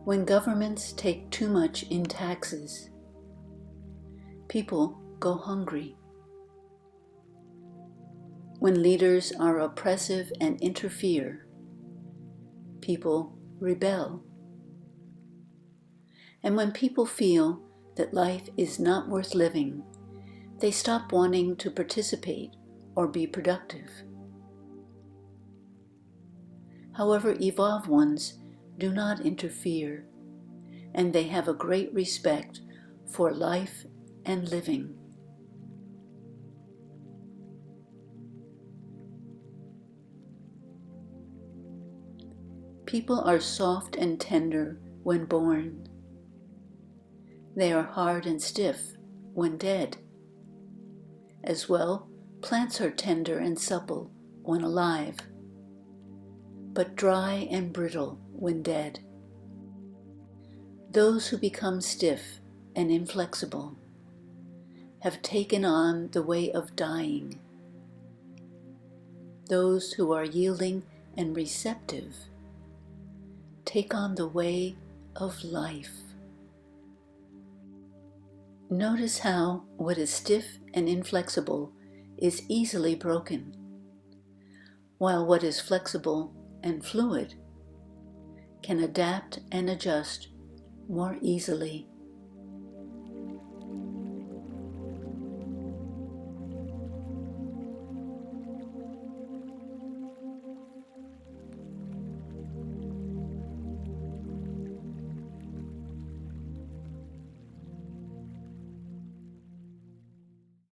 When governments take too much in taxes, people go hungry. When leaders are oppressive and interfere, people rebel. And when people feel that life is not worth living, they stop wanting to participate or be productive. However, evolved ones do not interfere, and they have a great respect for life and living. People are soft and tender when born. They are hard and stiff when dead. As well, plants are tender and supple when alive, but dry and brittle when dead. Those who become stiff and inflexible have taken on the way of dying. Those who are yielding and receptive take on the way of life. Notice how what is stiff and inflexible is easily broken, while what is flexible and fluid can adapt and adjust more easily.